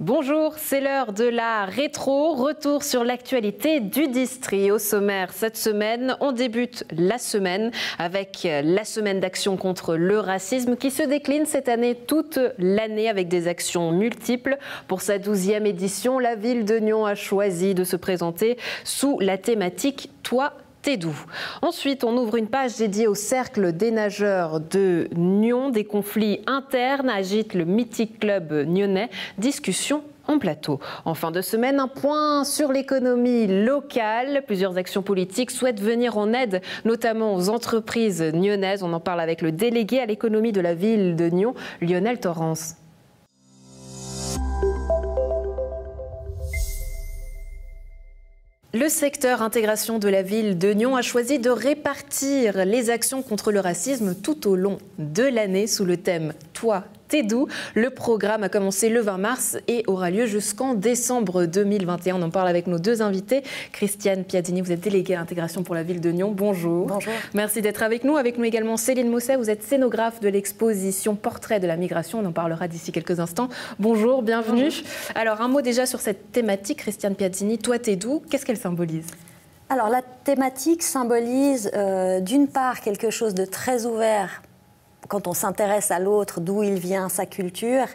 Bonjour, c'est l'heure de la rétro, retour sur l'actualité du Distri. Au sommaire, cette semaine, on débute la semaine avec la semaine d'action contre le racisme qui se décline cette année toute l'année avec des actions multiples. Pour sa 12e édition, la ville de Nyon a choisi de se présenter sous la thématique « Toi, t'es doux ». Ensuite, on ouvre une page dédiée au cercle des nageurs de Nyon. Des conflits internes agitent le mythique club nyonnais. Discussion en plateau. En fin de semaine, un point sur l'économie locale. Plusieurs actions politiques souhaitent venir en aide, notamment aux entreprises nyonnaises. On en parle avec le délégué à l'économie de la ville de Nyon, Lionel Torrance. Le secteur intégration de la ville de Nyon a choisi de répartir les actions contre le racisme tout au long de l'année sous le thème « Toi, t'es doux ». Le programme a commencé le 20 mars et aura lieu jusqu'en décembre 2021. On en parle avec nos deux invités. Christiane Piadini, vous êtes déléguée à l'intégration pour la ville de Nyon. Bonjour. Bonjour. Merci d'être avec nous. Avec nous également Céline Mousset, vous êtes scénographe de l'exposition Portrait de la migration. On en parlera d'ici quelques instants. Bonjour, bienvenue. Bonjour. Alors un mot déjà sur cette thématique, Christiane Piadini. Toi, t'es doux. Qu'est-ce qu'elle symbolise ? Alors la thématique symbolise d'une part quelque chose de très ouvert quand on s'intéresse à l'autre, d'où il vient, sa culture,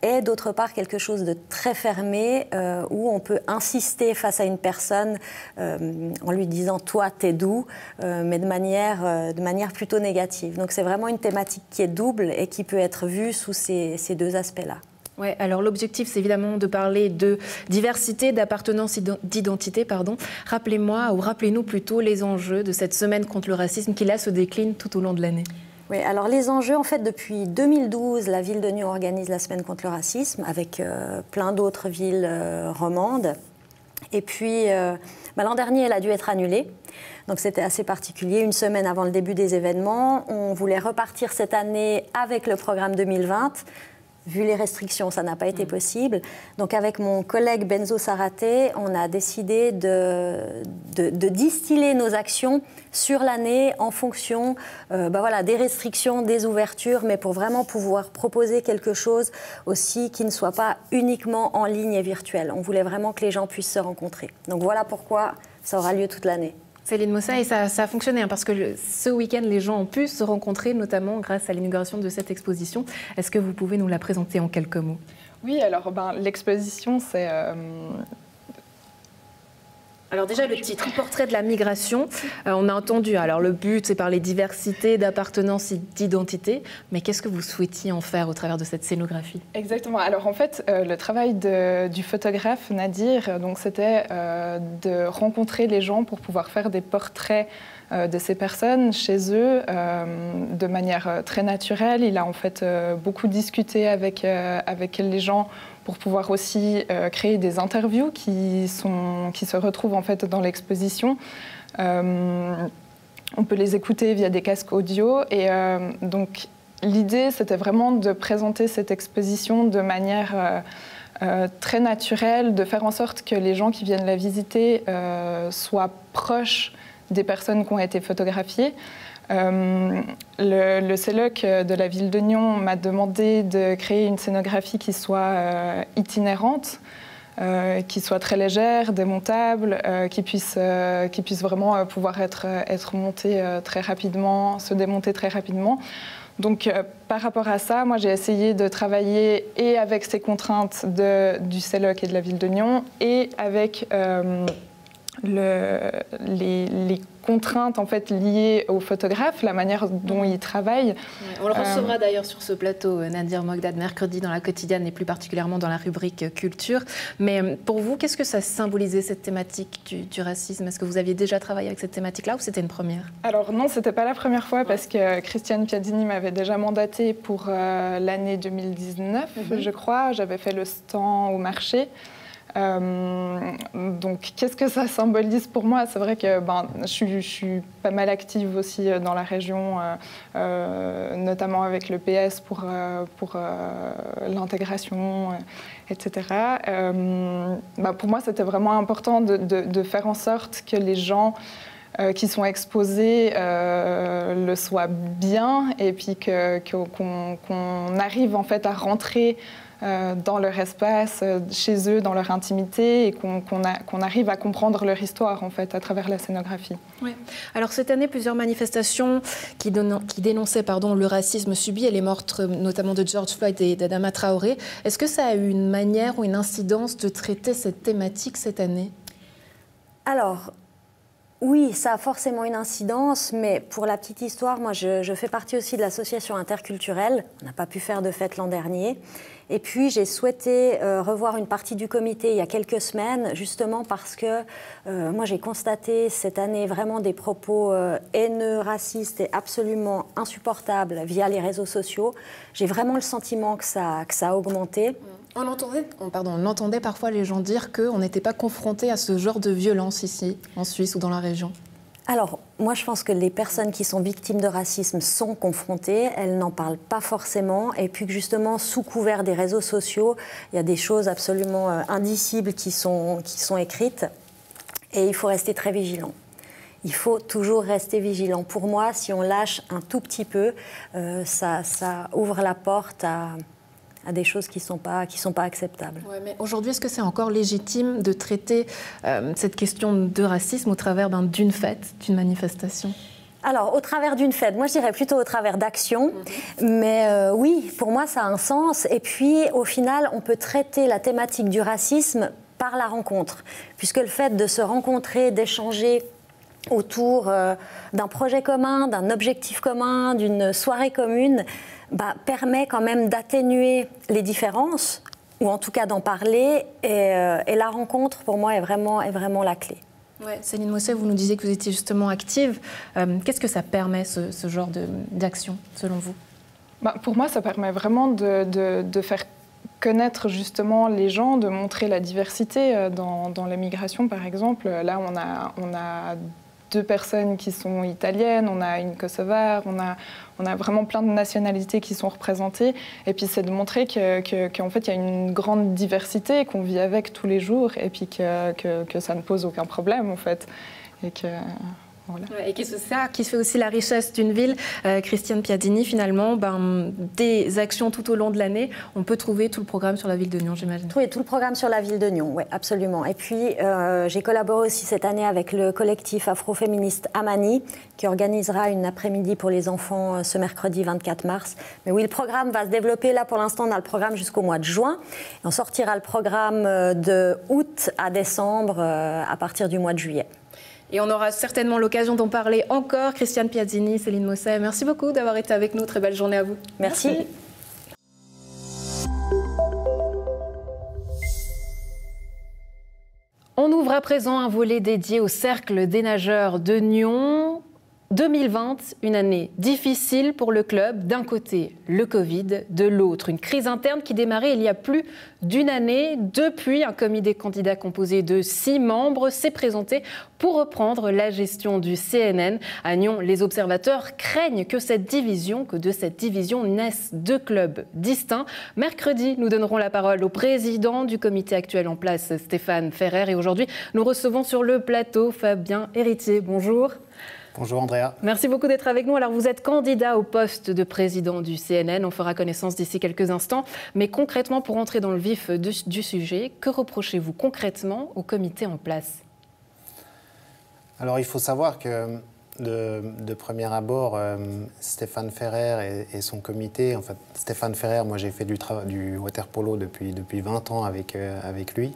et d'autre part quelque chose de très fermé où on peut insister face à une personne en lui disant « toi, t'es doux », mais de manière plutôt négative. Donc c'est vraiment une thématique qui est double et qui peut être vue sous ces deux aspects-là. Oui, alors l'objectif, c'est évidemment de parler de diversité, d'appartenance, d'identité, pardon. Rappelez-nous plutôt les enjeux de cette semaine contre le racisme qui, là, se décline tout au long de l'année. Oui, alors les enjeux, en fait, depuis 2012, la ville de Nyon organise la semaine contre le racisme avec plein d'autres villes romandes. Et puis, l'an dernier, elle a dû être annulée. Donc c'était assez particulier. Une semaine avant le début des événements, on voulait repartir cette année avec le programme 2020. Vu les restrictions, ça n'a pas été possible. Donc avec mon collègue Benzo Saraté, on a décidé de distiller nos actions sur l'année en fonction des restrictions, des ouvertures, mais pour vraiment pouvoir proposer quelque chose aussi qui ne soit pas uniquement en ligne et virtuel. On voulait vraiment que les gens puissent se rencontrer. Donc voilà pourquoi ça aura lieu toute l'année. Céline Mousset, et ça a fonctionné parce que ce week-end, les gens ont pu se rencontrer, notamment grâce à l'inauguration de cette exposition. Est-ce que vous pouvez nous la présenter en quelques mots ? Oui, alors l'exposition, c'est... Alors déjà, le titre, Portrait de la migration, on a entendu, alors le but, c'est parler diversité, d'appartenance et d'identité, mais qu'est-ce que vous souhaitiez en faire au travers de cette scénographie ? Exactement. Alors en fait, le travail du photographe Nadir, donc, c'était de rencontrer les gens pour pouvoir faire des portraits de ces personnes chez eux de manière très naturelle. Il a en fait beaucoup discuté avec les gens pour pouvoir aussi créer des interviews qui se retrouvent en fait dans l'exposition. On peut les écouter via des casques audio et donc l'idée c'était vraiment de présenter cette exposition de manière très naturelle, de faire en sorte que les gens qui viennent la visiter soient proches des personnes qui ont été photographiées. Le CELOC de la ville de Nyon m'a demandé de créer une scénographie qui soit itinérante, qui soit très légère, démontable, qui puisse vraiment pouvoir être montée très rapidement, se démonter très rapidement. Donc, par rapport à ça, moi, j'ai essayé de travailler et avec ces contraintes du CELOC et de la ville de Nyon et avec les contraintes en fait, liées au photographe, la manière dont il travaille. On le recevra d'ailleurs sur ce plateau, Nadir Mogdad, mercredi dans la quotidienne et plus particulièrement dans la rubrique culture. Mais pour vous, qu'est-ce que ça symbolisait cette thématique du racisme ? Est-ce que vous aviez déjà travaillé avec cette thématique-là ou c'était une première ? Alors non, c'était pas la première fois parce que Christiane Piadini m'avait déjà mandatée pour l'année 2019, je crois. J'avais fait le stand au marché. Donc, qu'est-ce que ça symbolise pour moi ? C'est vrai que je suis pas mal active aussi dans la région, notamment avec le PS pour l'intégration, etc. Pour moi, c'était vraiment important de faire en sorte que les gens qui sont exposés le soient bien et puis qu'on arrive en fait à rentrer dans leur espace, chez eux, dans leur intimité, et qu'on arrive à comprendre leur histoire, en fait, à travers la scénographie. Oui. Alors, cette année, plusieurs manifestations qui dénonçaient le racisme subi et les meurtres, notamment de George Floyd et d'Adama Traoré. Est-ce que ça a eu une manière ou une incidence de traiter cette thématique cette année? Alors, oui, ça a forcément une incidence, mais pour la petite histoire, moi, je fais partie aussi de l'association interculturelle. On n'a pas pu faire de fête l'an dernier. Et puis, j'ai souhaité revoir une partie du comité il y a quelques semaines, justement parce que moi, j'ai constaté cette année vraiment des propos haineux, racistes et absolument insupportables via les réseaux sociaux. J'ai vraiment le sentiment que ça a augmenté. On entendait parfois les gens dire qu'on n'était pas confrontés à ce genre de violence ici, en Suisse ou dans la région. Alors, moi, je pense que les personnes qui sont victimes de racisme sont confrontées, elles n'en parlent pas forcément, et puis que justement, sous couvert des réseaux sociaux, il y a des choses absolument indicibles qui sont écrites, et il faut rester très vigilant. Il faut toujours rester vigilant. Pour moi, si on lâche un tout petit peu, ça ouvre la porte à des choses qui sont pas acceptables. Ouais, mais aujourd'hui, est-ce que c'est encore légitime de traiter cette question de racisme au travers d'une fête, d'une manifestation? Alors, au travers d'une fête, moi je dirais plutôt au travers d'actions, mais oui, pour moi ça a un sens. Et puis, au final, on peut traiter la thématique du racisme par la rencontre, puisque le fait de se rencontrer, d'échanger autour d'un projet commun, d'un objectif commun, d'une soirée commune, permet quand même d'atténuer les différences, ou en tout cas d'en parler, et la rencontre, pour moi, est vraiment la clé. Ouais. Céline Mosset, vous nous disiez que vous étiez justement active. Qu'est-ce que ça permet, ce genre d'action, selon vous? Pour moi, ça permet vraiment de faire connaître justement les gens, de montrer la diversité dans la migration, par exemple. Là, on a 2 personnes qui sont italiennes, on a une kosovare, on a vraiment plein de nationalités qui sont représentées. Et puis c'est de montrer qu'en fait il y a une grande diversité, qu'on vit avec tous les jours, et puis que ça ne pose aucun problème en fait. Et que... Voilà. Et c'est ça qui fait aussi la richesse d'une ville. Christiane Piadini, finalement, des actions tout au long de l'année, on peut trouver tout le programme sur la ville de Nyon, j'imagine. Oui, tout le programme sur la ville de Nyon, oui, absolument. Et puis, j'ai collaboré aussi cette année avec le collectif afroféministe Amani, qui organisera une après-midi pour les enfants ce mercredi 24 mars. Mais oui, le programme va se développer. Là, pour l'instant, on a le programme jusqu'au mois de juin. Et on sortira le programme de août à décembre à partir du mois de juillet. Et on aura certainement l'occasion d'en parler encore. Christiane Piadini, Céline Mosset, merci beaucoup d'avoir été avec nous. Très belle journée à vous. Merci. On ouvre à présent un volet dédié au Cercle des nageurs de Nyon. 2020, une année difficile pour le club. D'un côté, le Covid, de l'autre, une crise interne qui démarrait il y a plus d'une année. Depuis, un comité des candidats composé de 6 membres s'est présenté pour reprendre la gestion du CNN. À Nyon, les observateurs craignent que de cette division naissent 2 clubs distincts. Mercredi, nous donnerons la parole au président du comité actuel en place, Stéphane Ferrer. Et aujourd'hui, nous recevons sur le plateau Fabien Héritier. Bonjour. Bonjour Andrea. Merci beaucoup d'être avec nous. Alors vous êtes candidat au poste de président du CNN. On fera connaissance d'ici quelques instants. Mais concrètement, pour entrer dans le vif du sujet, que reprochez-vous concrètement au comité en place? Alors il faut savoir que de premier abord, Stéphane Ferrer et son comité, en fait Stéphane Ferrer, moi j'ai fait du water polo depuis 20 ans avec lui.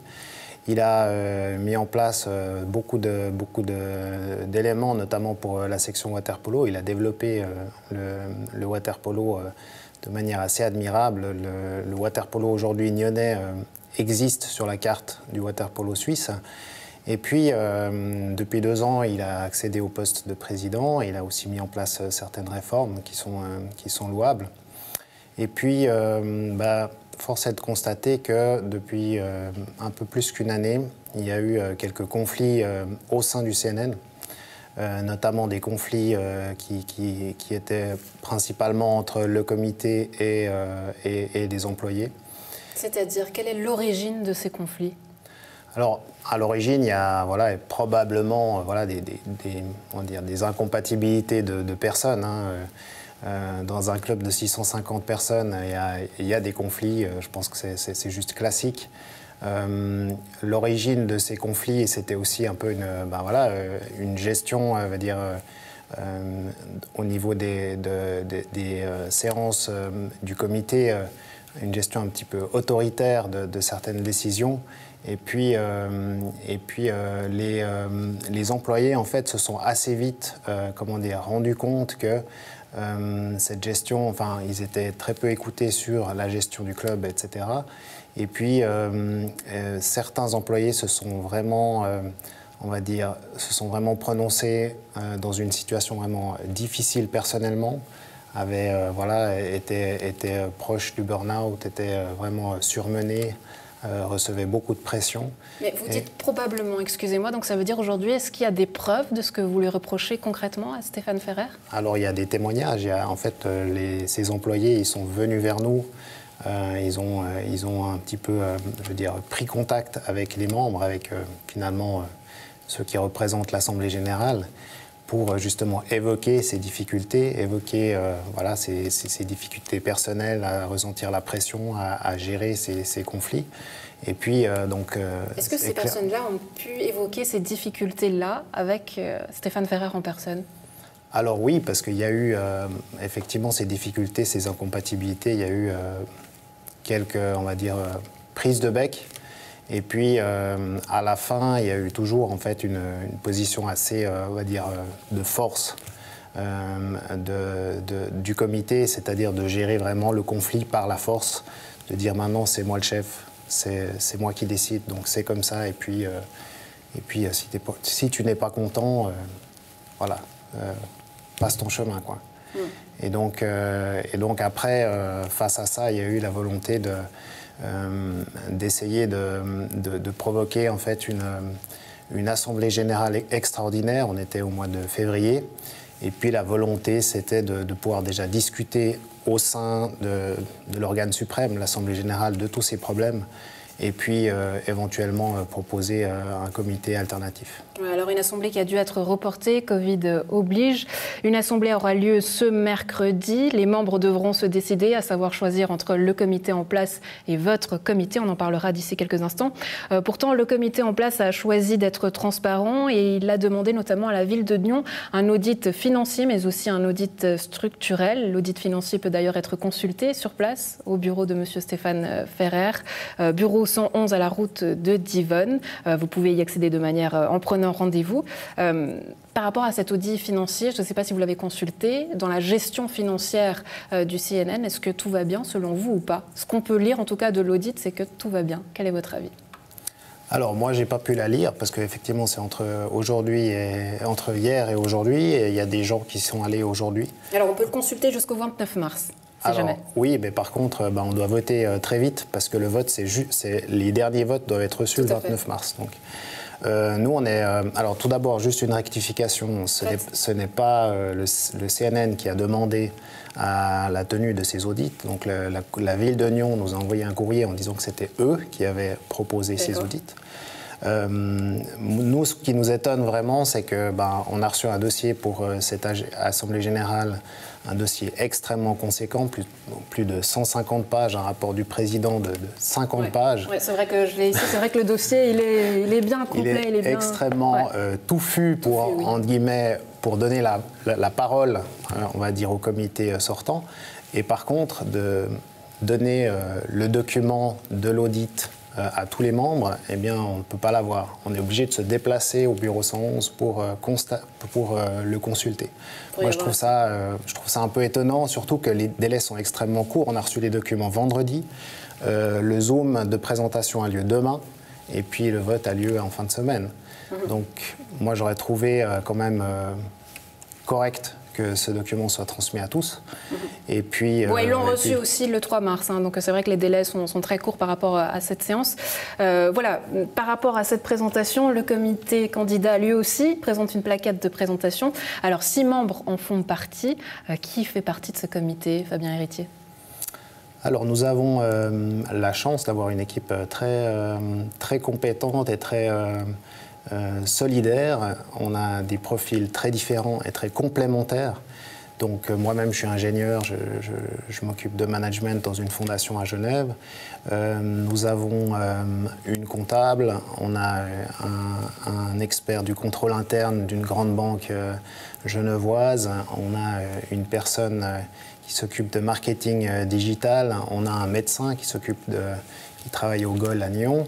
Il a mis en place beaucoup d'éléments, notamment pour la section water polo. Il a développé le water polo de manière assez admirable. Le water polo aujourd'hui nyonnais existe sur la carte du water polo suisse. Et puis, depuis 2 ans, il a accédé au poste de président. Il a aussi mis en place certaines réformes qui sont louables. Et puis, force est de constater que depuis un peu plus qu'une année, il y a eu quelques conflits au sein du CNN, notamment des conflits qui étaient principalement entre le comité et des employés. C'est-à-dire, quelle est l'origine de ces conflits? Alors, à l'origine, il y a probablement des incompatibilités de personnes. Dans un club de 650 personnes, il y a des conflits, je pense que c'est juste classique. L'origine de ces conflits, c'était aussi un peu une gestion, on va dire, au niveau des séances du comité, une gestion un petit peu autoritaire de certaines décisions. Et puis les employés, en fait, se sont assez vite, rendus compte que cette gestion, enfin, ils étaient très peu écoutés sur la gestion du club, etc. Et puis, certains employés se sont vraiment, prononcés dans une situation vraiment difficile personnellement, étaient proches du burn-out, étaient vraiment surmenés, recevaient beaucoup de pression. Mais vous dites probablement, excusez-moi, donc ça veut dire aujourd'hui, est-ce qu'il y a des preuves de ce que vous lui reprochez concrètement à Stéphane Ferrer? Alors il y a des témoignages, ces employés, ils sont venus vers nous, ils ont un petit peu, pris contact avec les membres, avec finalement ceux qui représentent l'Assemblée générale, pour justement évoquer ces difficultés, ces difficultés personnelles, à ressentir la pression, à gérer ces conflits. Et puis, est-ce que ces personnes-là ont pu évoquer ces difficultés-là avec Stéphane Ferrer en personne? Alors oui, parce qu'il y a eu effectivement ces difficultés, ces incompatibilités, il y a eu quelques, prises de bec. Et puis, à la fin, il y a eu toujours en fait une position assez, de force du comité, c'est-à-dire de gérer vraiment le conflit par la force, de dire maintenant c'est moi le chef, c'est moi qui décide, donc c'est comme ça. Et puis si tu n'es pas content, passe ton chemin, quoi. Et donc après, face à ça, il y a eu la volonté d'essayer de provoquer en fait une assemblée générale extraordinaire. On était au mois de février. Et puis la volonté, c'était de pouvoir déjà discuter au sein de l'organe suprême, l'Assemblée générale, de tous ces problèmes. Et puis éventuellement proposer un comité alternatif. Alors une assemblée qui a dû être reportée, Covid oblige. Une assemblée aura lieu ce mercredi. Les membres devront se décider, à savoir choisir entre le comité en place et votre comité. On en parlera d'ici quelques instants. Pourtant, le comité en place a choisi d'être transparent et il a demandé notamment à la ville de Nyon un audit financier, mais aussi un audit structurel. L'audit financier peut d'ailleurs être consulté sur place au bureau de M. Stéphane Ferrer, bureau 111 à la route de Divonne. Vous pouvez y accéder de manière en prenant rendez-vous. Par rapport à cet audit financier, je ne sais pas si vous l'avez consulté, dans la gestion financière du CNN, est-ce que tout va bien selon vous ou pas? Ce qu'on peut lire en tout cas de l'audit, c'est que tout va bien. Quel est votre avis? Alors moi, j'ai pas pu la lire parce qu'effectivement, c'est entre hier et aujourd'hui, et il y a des gens qui sont allés aujourd'hui. Alors on peut le consulter jusqu'au 29 mars. Oui, mais par contre, on doit voter très vite parce que le vote, les derniers votes doivent être reçus le 29 mars. Donc, nous, on est. Alors, tout d'abord, juste une rectification. Ce n'est pas le CNN qui a demandé à la tenue de ces audits. Donc, la ville de Nyon nous a envoyé un courrier en disant que c'était eux qui avaient proposé ces audits. Nous, ce qui nous étonne vraiment, c'est que on a reçu un dossier pour cette Assemblée générale, un dossier extrêmement conséquent, plus de 150 pages, un rapport du président de 50 pages. Ouais, c'est vrai que je l'ai ici, c'est vrai que le dossier, il est bien complet. Il est bien extrêmement touffu pour, entre guillemets, pour donner la parole, on va dire, au comité sortant. Et par contre, de donner le document de l'audit à tous les membres, eh bien, on ne peut pas l'avoir. On est obligé de se déplacer au bureau 111 pour le consulter. Moi, je trouve ça un peu étonnant, surtout que les délais sont extrêmement courts. On a reçu les documents vendredi. Le Zoom de présentation a lieu demain. Et puis, le vote a lieu en fin de semaine. Donc, moi, j'aurais trouvé quand même correct que ce document soit transmis à tous. Et puis, ils l'ont reçu aussi le 3 mars, donc c'est vrai que les délais sont très courts par rapport à cette séance. Par rapport à cette présentation, le comité candidat, lui aussi, présente une plaquette de présentation. Alors, 6 membres en font partie. Qui fait partie de ce comité, Fabien Héritier? Alors, nous avons la chance d'avoir une équipe très compétente et très solidaire. On a des profils très différents et très complémentaires. Donc moi-même, je suis ingénieur, je m'occupe de management dans une fondation à Genève. Nous avons une comptable, on a un expert du contrôle interne d'une grande banque genevoise, on a une personne qui s'occupe de marketing digital, on a un médecin qui travaille au GOL à Nyon.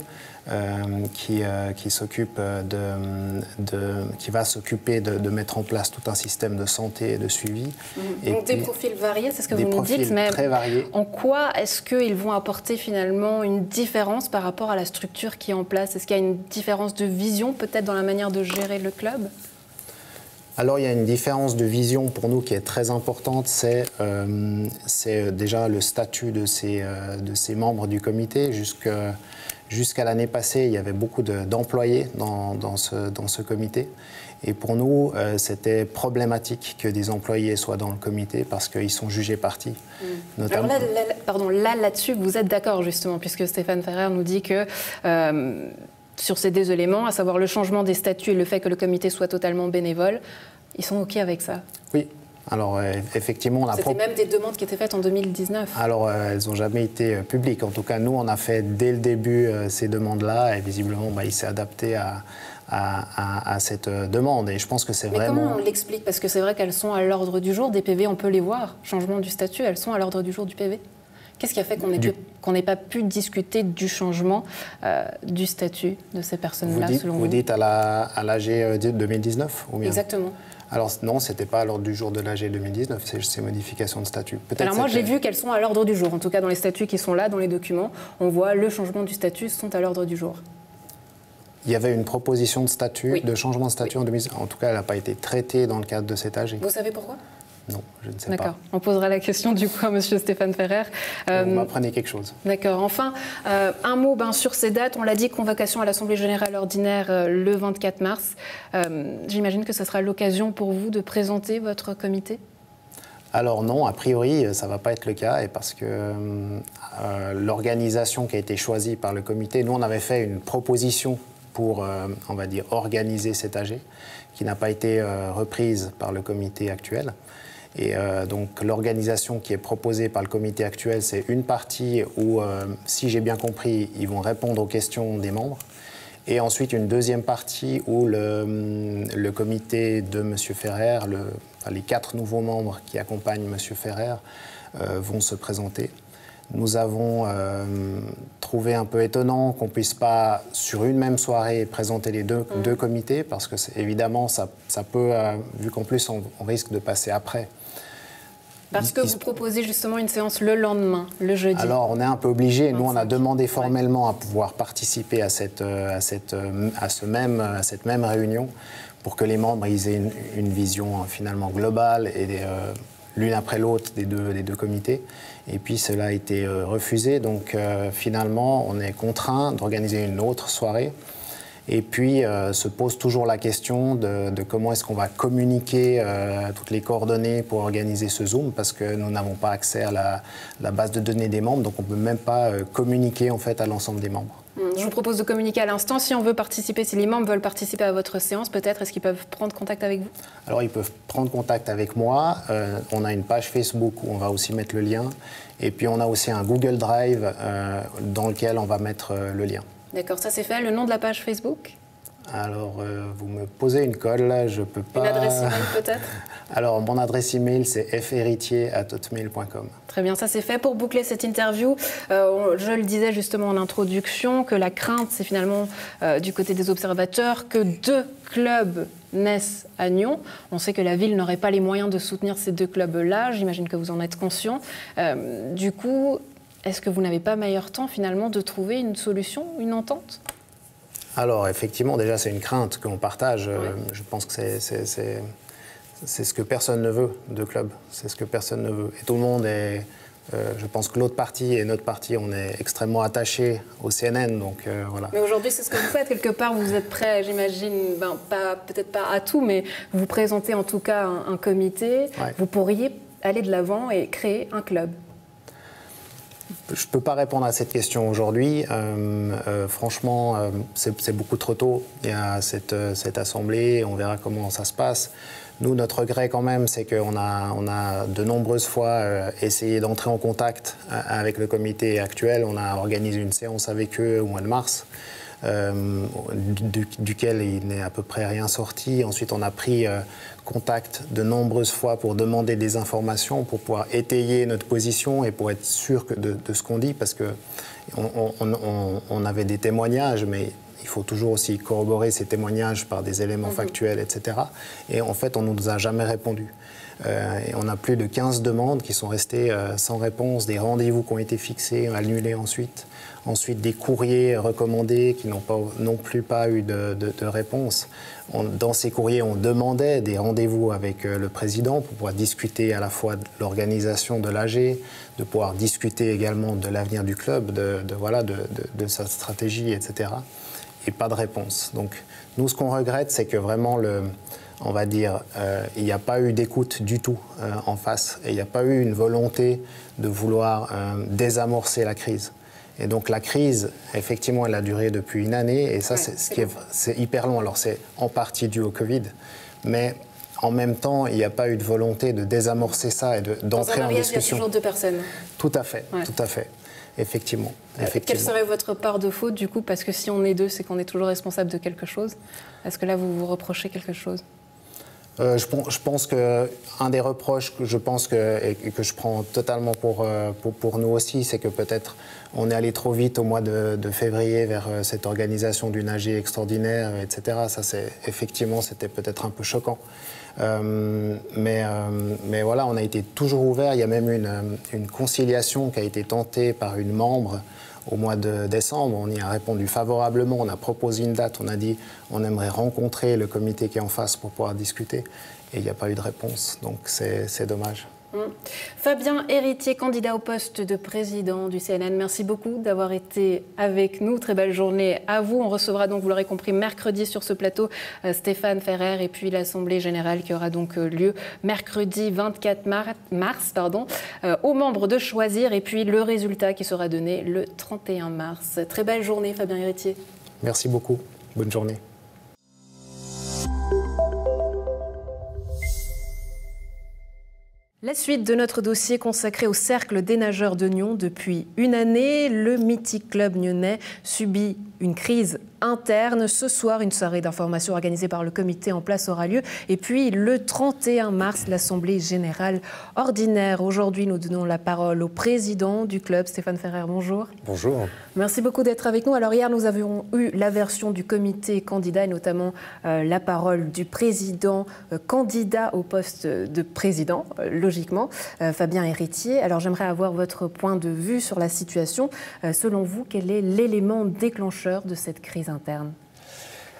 Qui va s'occuper de mettre en place tout un système de santé et de suivi. Et donc des profils variés, c'est ce que vous nous dites, mais très variés. En quoi est-ce qu'ils vont apporter finalement une différence par rapport à la structure qui est en place? Est-ce qu'il y a une différence de vision peut-être dans la manière de gérer le club? Alors il y a une différence de vision pour nous qui est très importante, c'est déjà le statut de ces membres du comité. Jusqu'à l'année passée, il y avait beaucoup d'employés dans ce comité. Et pour nous, c'était problématique que des employés soient dans le comité parce qu'ils sont jugés partis. Notamment... Alors là-dessus, vous êtes d'accord justement, puisque Stéphane Ferrer nous dit que sur ces deux éléments, à savoir le changement des statuts et le fait que le comité soit totalement bénévole, ils sont OK avec ça? Oui. Alors, effectivement, c'était même des demandes qui étaient faites en 2019. Alors, elles n'ont jamais été publiques. En tout cas, nous, on a fait dès le début ces demandes-là et visiblement, il s'est adapté à cette demande. Et je pense que c'est vraiment... Mais comment on l'explique? Parce que c'est vrai qu'elles sont à l'ordre du jour. Des PV, on peut les voir. Changement du statut, elles sont à l'ordre du jour du PV. Qu'est-ce qui a fait qu'on n'ait pas pu discuter du changement du statut de ces personnes-là, selon vous? Vous dites à l'AG 2019 ou bien? Exactement. Alors non, ce n'était pas à l'ordre du jour de l'AG 2019, ces modifications de statut. Alors moi, j'ai vu qu'elles sont à l'ordre du jour. En tout cas, dans les statuts qui sont là, dans les documents, on voit le changement du statut sont à l'ordre du jour. Il y avait une proposition de statut, de changement de statut en 2019. En tout cas, elle n'a pas été traitée dans le cadre de cet AG. Vous savez pourquoi? Non, je ne sais pas. D'accord. On posera la question du coup à M. Stéphane Ferrer. Vous m'apprenez quelque chose. D'accord. Enfin, un mot sur ces dates. On l'a dit, convocation à l'Assemblée générale ordinaire le 24 mars. J'imagine que ce sera l'occasion pour vous de présenter votre comité? Alors non, a priori, ça ne va pas être le cas, et parce que l'organisation qui a été choisie par le comité, nous on avait fait une proposition pour, on va dire, organiser cet AG, qui n'a pas été reprise par le comité actuel. Et donc l'organisation qui est proposée par le comité actuel, c'est une partie où, si j'ai bien compris, ils vont répondre aux questions des membres. Et ensuite une deuxième partie où le comité de M. Ferrer, les 4 nouveaux membres qui accompagnent M. Ferrer, vont se présenter. Nous avons trouvé un peu étonnant qu'on ne puisse pas, sur une même soirée, présenter les deux comités, parce que évidemment, ça peut, vu qu'en plus on risque de passer après. Parce que vous proposez justement une séance le lendemain, le jeudi. Alors, on est un peu obligé. Nous, on a demandé formellement à pouvoir participer à cette même réunion pour que les membres aient une vision finalement globale et l'une après l'autre des deux comités. Et puis, cela a été refusé. Donc, finalement, on est contraint d'organiser une autre soirée. Et puis se pose toujours la question de comment est-ce qu'on va communiquer toutes les coordonnées pour organiser ce Zoom, parce que nous n'avons pas accès à la base de données des membres, donc on ne peut même pas communiquer en fait à l'ensemble des membres. Je vous propose de communiquer à l'instant. Si on veut participer, si les membres veulent participer à votre séance, peut-être, est-ce qu'ils peuvent prendre contact avec vous? Alors ils peuvent prendre contact avec moi. On a une page Facebook où on va aussi mettre le lien. Et puis on a aussi un Google Drive dans lequel on va mettre le lien. D'accord, ça c'est fait. Le nom de la page Facebook? Alors, vous me posez une colle, là, je peux pas... Une adresse email peut-être? Alors, mon adresse email, c'est fhéritier@hotmail.com. Très bien, ça c'est fait. Pour boucler cette interview, je le disais justement en introduction, que la crainte, c'est finalement du côté des observateurs que 2 clubs naissent à Nyon. On sait que la ville n'aurait pas les moyens de soutenir ces 2 clubs-là. J'imagine que vous en êtes conscient. Du coup... Est-ce que vous n'avez pas meilleur temps, finalement, de trouver une solution, une entente? Alors, effectivement, déjà, c'est une crainte qu'on partage. Je pense que c'est ce que personne ne veut de club. C'est ce que personne ne veut. Et tout le monde est... je pense que l'autre partie et notre partie, on est extrêmement attachés au CNN, donc voilà. Mais aujourd'hui, c'est ce que vous faites. Quelque part, vous êtes prêt, j'imagine, peut-être pas à tout, mais vous présentez en tout cas un comité. Ouais. Vous pourriez aller de l'avant et créer un club. Je ne peux pas répondre à cette question aujourd'hui. Franchement, c'est beaucoup trop tôt. Il y a cette assemblée, on verra comment ça se passe. Nous, notre regret quand même, c'est qu'on a de nombreuses fois essayé d'entrer en contact avec le comité actuel. On a organisé une séance avec eux au mois de mars, duquel il n'est à peu près rien sorti. Ensuite, on a pris contact de nombreuses fois pour demander des informations, pour pouvoir étayer notre position et pour être sûr de ce qu'on dit, parce qu'on avait des témoignages, mais il faut toujours aussi corroborer ces témoignages par des éléments factuels, etc. Et en fait, on ne nous a jamais répondu. Et on a plus de 15 demandes qui sont restées sans réponse, des rendez-vous qui ont été fixés, annulés ensuite. Ensuite, des courriers recommandés qui n'ont non plus pas eu de réponse. Dans ces courriers, on demandait des rendez-vous avec le président pour pouvoir discuter à la fois de l'organisation de l'AG, de pouvoir discuter également de l'avenir du club, de sa stratégie, etc. Et pas de réponse. Donc, nous, ce qu'on regrette, c'est que vraiment, on va dire, il n'y a pas eu d'écoute du tout en face. Et il n'y a pas eu une volonté de vouloir désamorcer la crise. Et donc la crise, effectivement, elle a duré depuis une année, et ça, c'est hyper long. Alors c'est en partie dû au Covid, mais en même temps, il n'y a pas eu de volonté de désamorcer ça et d'entrer en discussion. Dans un mariage, il y a toujours deux personnes. Tout à fait, tout à fait. Effectivement. Quelle serait votre part de faute, du coup? Parce que si on est deux, c'est qu'on est toujours responsable de quelque chose. Est-ce que là, vous vous reprochez quelque chose? Je pense qu'un des reproches que je pense et que je prends totalement pour nous aussi, c'est que peut-être on est allé trop vite au mois de février vers cette organisation d'une AG extraordinaire, etc. Ça, effectivement, c'était peut-être un peu choquant. Mais voilà, on a été toujours ouvert. Il y a même une conciliation qui a été tentée par une membre au mois de décembre. On y a répondu favorablement, on a proposé une date, on a dit on aimerait rencontrer le comité qui est en face pour pouvoir discuter. Et il n'y a pas eu de réponse, donc c'est dommage. Fabien Héritier, candidat au poste de président du CNN, merci beaucoup d'avoir été avec nous. Très belle journée à vous. On recevra donc, vous l'aurez compris, mercredi sur ce plateau Stéphane Ferrer et puis l'Assemblée générale qui aura donc lieu mercredi 24 mars, aux membres de choisir et puis le résultat qui sera donné le 31 mars. Très belle journée, Fabien Héritier. Merci beaucoup. Bonne journée. La suite de notre dossier consacré au Cercle des nageurs de Nyon. Depuis une année, le mythique club nyonnais subit une crise interne. Ce soir, une soirée d'information organisée par le comité en place aura lieu. Et puis, le 31 mars, l'Assemblée générale ordinaire. Aujourd'hui, nous donnons la parole au président du club, Stéphane Ferrer. Bonjour. Bonjour. Merci beaucoup d'être avec nous. Alors hier, nous avions eu la version du comité candidat et notamment la parole du président candidat au poste de président, logiquement, Fabien Héritier. Alors j'aimerais avoir votre point de vue sur la situation. Selon vous, quel est l'élément déclencheur de cette crise interne?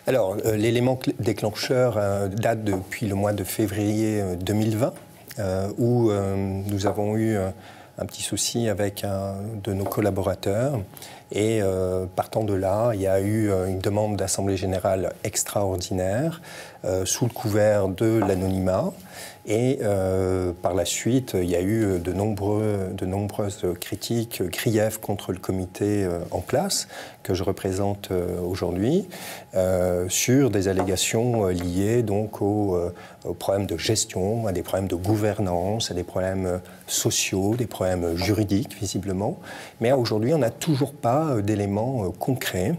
Alors, l'élément déclencheur date depuis le mois de février 2020, où nous avons eu un petit souci avec un de nos collaborateurs. Et partant de là, il y a eu une demande d'Assemblée générale extraordinaire sous le couvert de l'anonymat. Et par la suite, il y a eu de nombreuses critiques, griefs contre le comité en place, que je représente aujourd'hui, sur des allégations liées donc aux problèmes de gestion, à des problèmes de gouvernance, à des problèmes sociaux, des problèmes juridiques, visiblement. Mais aujourd'hui, on n'a toujours pas d'éléments concrets.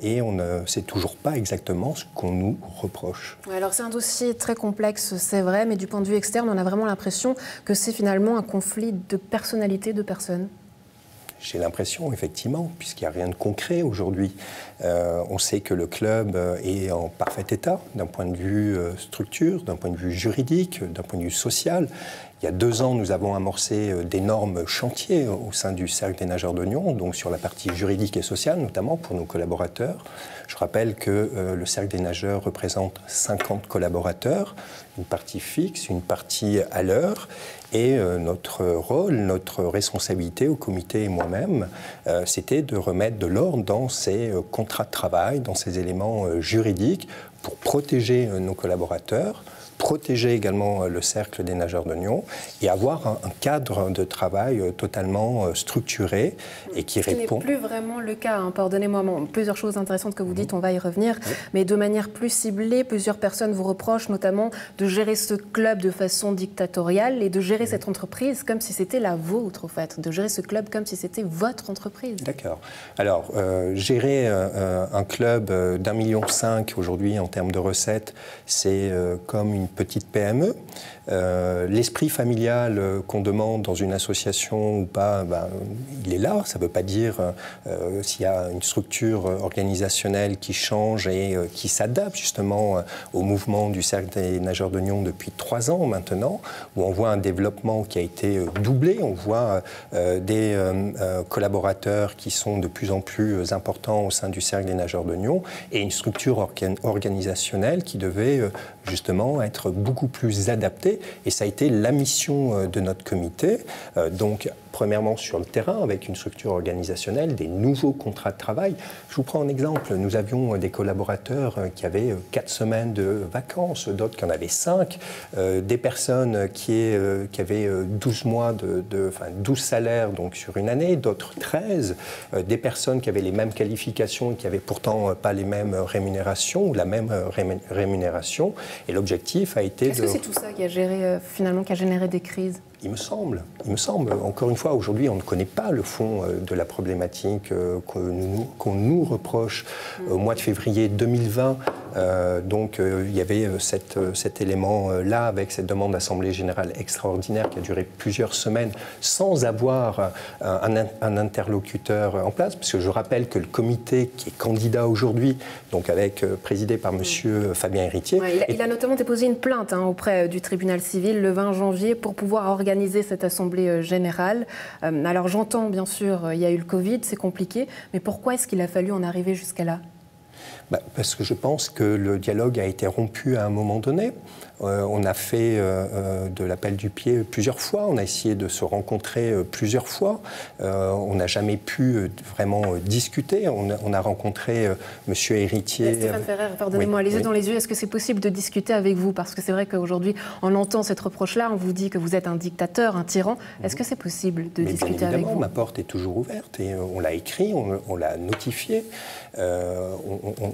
Et on ne sait toujours pas exactement ce qu'on nous reproche. Alors c'est un dossier très complexe, c'est vrai, mais du point de vue externe, on a vraiment l'impression que c'est finalement un conflit de personnalité, de personnes. J'ai l'impression, effectivement, puisqu'il n'y a rien de concret aujourd'hui. On sait que le club est en parfait état, d'un point de vue structure, d'un point de vue juridique, d'un point de vue social. Il y a 2 ans, nous avons amorcé d'énormes chantiers au sein du Cercle des nageurs de Nyon, donc sur la partie juridique et sociale, notamment pour nos collaborateurs. Je rappelle que le Cercle des nageurs représente 50 collaborateurs, une partie fixe, une partie à l'heure. Et notre rôle, notre responsabilité au comité et moi-même, c'était de remettre de l'ordre dans ces contrats de travail, dans ces éléments juridiques pour protéger nos collaborateurs, protéger également le cercle des nageurs de Nyon et avoir un cadre de travail totalement structuré et qui répond... Ce n'est plus vraiment le cas, hein. Pardonnez-moi, plusieurs choses intéressantes que vous dites, on va y revenir, mais de manière plus ciblée, plusieurs personnes vous reprochent notamment de gérer ce club de façon dictatoriale et de gérer cette entreprise comme si c'était la vôtre, en fait, de gérer ce club comme si c'était votre entreprise. D'accord. Alors, gérer un club d'1,5 million aujourd'hui en termes de recettes, c'est comme une petite PME. L'esprit familial qu'on demande dans une association ou pas, il est là. Ça ne veut pas dire s'il y a une structure organisationnelle qui change et qui s'adapte justement au mouvement du Cercle des nageurs de Nyon depuis 3 ans maintenant, où on voit un développement qui a été doublé. On voit des collaborateurs qui sont de plus en plus importants au sein du Cercle des nageurs de Nyon et une structure organisationnelle qui devait justement être beaucoup plus adaptée. Et ça a été la mission de notre comité. Donc, premièrement, sur le terrain, avec une structure organisationnelle, des nouveaux contrats de travail. Je vous prends un exemple. Nous avions des collaborateurs qui avaient 4 semaines de vacances, d'autres qui en avaient 5, des personnes qui avaient 12 mois 12 salaires donc sur une année, d'autres 13, des personnes qui avaient les mêmes qualifications et qui n'avaient pourtant pas les mêmes rémunérations ou la même rémunération. Et l'objectif a été Est-ce que c'est tout ça qui a généré des crises ? Il me semble. Encore une fois, aujourd'hui, on ne connaît pas le fond de la problématique qu'on nous reproche. Au mois de février 2020, il y avait cet élément-là avec cette demande d'Assemblée générale extraordinaire qui a duré plusieurs semaines sans avoir un interlocuteur en place. Parce que je rappelle que le comité qui est candidat aujourd'hui, donc présidé par M. Fabien Héritier... Ouais, il a notamment déposé une plainte auprès du tribunal civil le 20 janvier pour pouvoir organiser cette assemblée générale. Alors j'entends bien sûr, il y a eu le Covid, c'est compliqué, mais pourquoi est-ce qu'il a fallu en arriver jusqu'à là ? Parce que je pense que le dialogue a été rompu à un moment donné. On a fait de l'appel du pied plusieurs fois, on a essayé de se rencontrer plusieurs fois. On n'a jamais pu vraiment discuter. On a rencontré M. Héritier. Stéphane Ferrer, pardonnez-moi, les yeux dans les yeux, est-ce que c'est possible de discuter avec vous ? Parce que c'est vrai qu'aujourd'hui, on entend cette reproche-là, on vous dit que vous êtes un dictateur, un tyran. Est-ce que c'est possible de discuter avec vous ? Ma porte est toujours ouverte et on l'a écrit, on l'a notifié.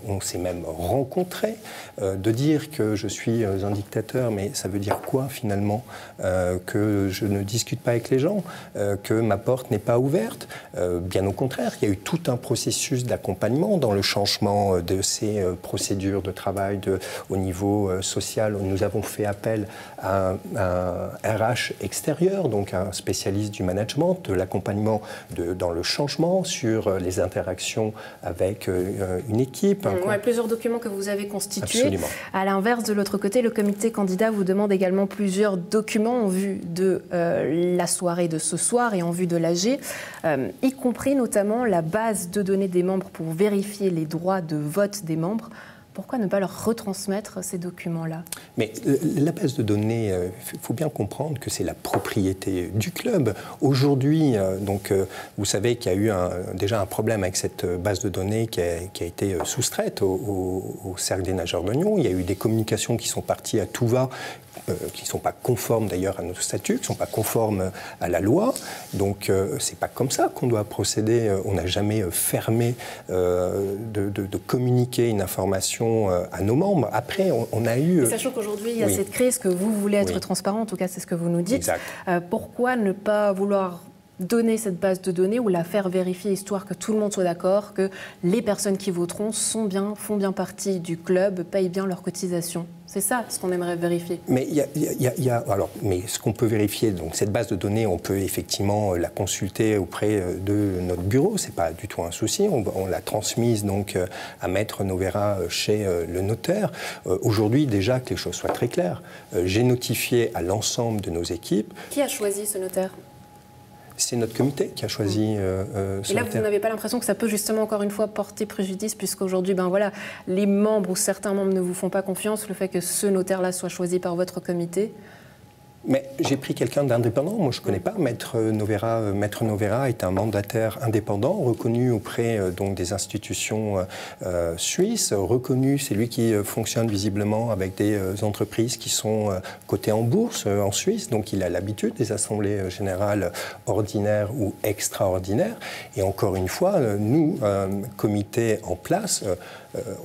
On s'est même rencontrés. De dire que je suis un dictateur, mais ça veut dire quoi finalement ? Que je ne discute pas avec les gens, que ma porte n'est pas ouverte. Bien au contraire, il y a eu tout un processus d'accompagnement dans le changement de ces procédures de travail au niveau social. Nous avons fait appel à un RH extérieur, donc un spécialiste du management, de l'accompagnement dans le changement, sur les interactions avec une équipe. Plusieurs documents que vous avez constitués. Absolument. À l'inverse, de l'autre côté, le comité candidat vous demande également plusieurs documents en vue de la soirée de ce soir et en vue de l'AG, y compris notamment la base de données des membres pour vérifier les droits de vote des membres. Pourquoi ne pas leur retransmettre ces documents-là ? Mais la base de données, il faut bien comprendre que c'est la propriété du club. Aujourd'hui, vous savez qu'il y a eu déjà un problème avec cette base de données qui a été soustraite au Cercle des nageurs de Nyon. Il y a eu des communications qui sont parties à tout va, qui ne sont pas conformes d'ailleurs à nos statuts, qui ne sont pas conformes à la loi. Donc c'est pas comme ça qu'on doit procéder. On n'a jamais fermé de communiquer une information à nos membres. Après, on a eu... Sachant qu'aujourd'hui, il y a cette crise, que vous voulez être transparent, en tout cas c'est ce que vous nous dites. Exact. Pourquoi ne pas vouloir donner cette base de données ou la faire vérifier, histoire que tout le monde soit d'accord, que les personnes qui voteront font bien partie du club, payent bien leurs cotisations ? C'est ça ce qu'on aimerait vérifier. Mais mais ce qu'on peut vérifier, donc cette base de données, on peut effectivement la consulter auprès de notre bureau. C'est pas du tout un souci. On l'a transmise donc à Maître Novera chez le notaire. Aujourd'hui, déjà que les choses soient très claires, j'ai notifié à l'ensemble de nos équipes. Qui a choisi ce notaire ? C'est notre comité qui a choisi ce Et là, notaire. vous n'avez pas l'impression que ça peut justement, encore une fois, porter préjudice, puisqu'aujourd'hui, les membres ou certains membres ne vous font pas confiance, le fait que ce notaire-là soit choisi par votre comité ? Mais j'ai pris quelqu'un d'indépendant. Moi, je ne connais pas. Maître Novera est un mandataire indépendant, reconnu auprès donc, des institutions suisses. Reconnu, c'est lui qui fonctionne visiblement avec des entreprises qui sont cotées en bourse en Suisse. Donc, il a l'habitude des assemblées générales ordinaires ou extraordinaires. Et encore une fois, nous, comité en place,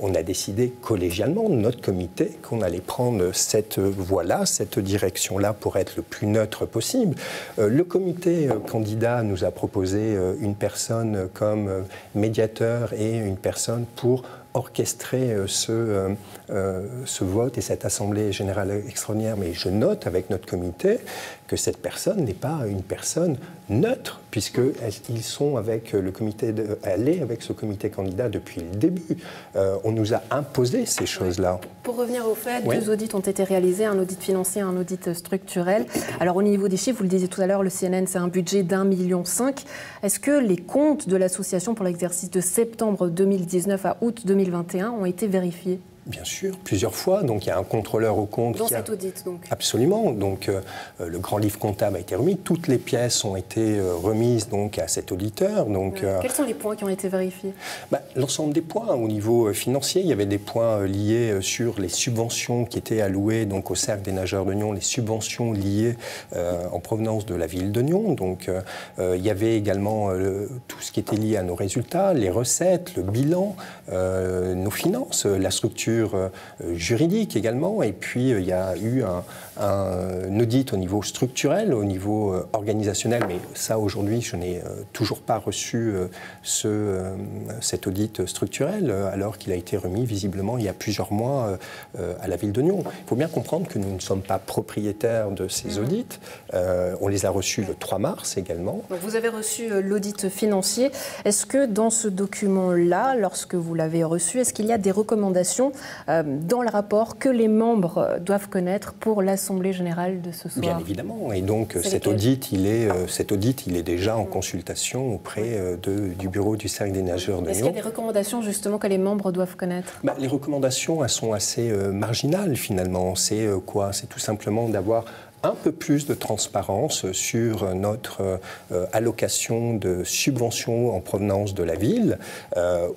on a décidé collégialement, notre comité, qu'on allait prendre cette voie-là, cette direction-là pour être le plus neutre possible. Le comité candidat nous a proposé une personne comme médiateur et une personne pour orchestrer ce vote et cette assemblée générale extraordinaire. Mais je note avec notre comité que cette personne n'est pas une personne neutre, puisqu'ils sont avec le comité, elle est avec ce comité candidat depuis le début. On nous a imposé ces choses-là. Pour revenir au fait, deux audits ont été réalisés, un audit financier et un audit structurel. Alors au niveau des chiffres, vous le disiez tout à l'heure, le CNN, c'est un budget d'1,5 million. Est-ce que les comptes de l'association pour l'exercice de septembre 2019 à août 2021 ont été vérifiés ? Bien sûr, plusieurs fois. Donc il y a un contrôleur aux comptes. Dans cet audit, donc. Absolument. Donc le grand livre comptable a été remis. Toutes les pièces ont été remises donc à cet auditeur. Donc quels sont les points qui ont été vérifiés? L'ensemble des points au niveau financier. Il y avait des points liés sur les subventions qui étaient allouées donc au Cercle des nageurs de Nyon, les subventions liées en provenance de la ville de Nyon. Donc il y avait également tout ce qui était lié à nos résultats, les recettes, le bilan, nos finances, la structure juridique également, et puis il y a eu un audit au niveau structurel, au niveau organisationnel, mais ça aujourd'hui je n'ai toujours pas reçu cet audit structurel, alors qu'il a été remis visiblement il y a plusieurs mois à la ville de Nyon. Il faut bien comprendre que nous ne sommes pas propriétaires de ces audits, on les a reçus le 3 mars également. Donc vous avez reçu l'audit financier. Est-ce que dans ce document-là, lorsque vous l'avez reçu, est-ce qu'il y a des recommandations dans le rapport que les membres doivent connaître pour l'Assemblée générale de ce soir? Bien évidemment. Et donc cet audit, il est déjà en consultation auprès du bureau du Cercle des nageurs de Nyon. Est-ce qu'il y a des recommandations justement que les membres doivent connaître? Les recommandations, elles sont assez marginales finalement. C'est quoi? C'est tout simplement d'avoir un peu plus de transparence sur notre allocation de subventions en provenance de la ville,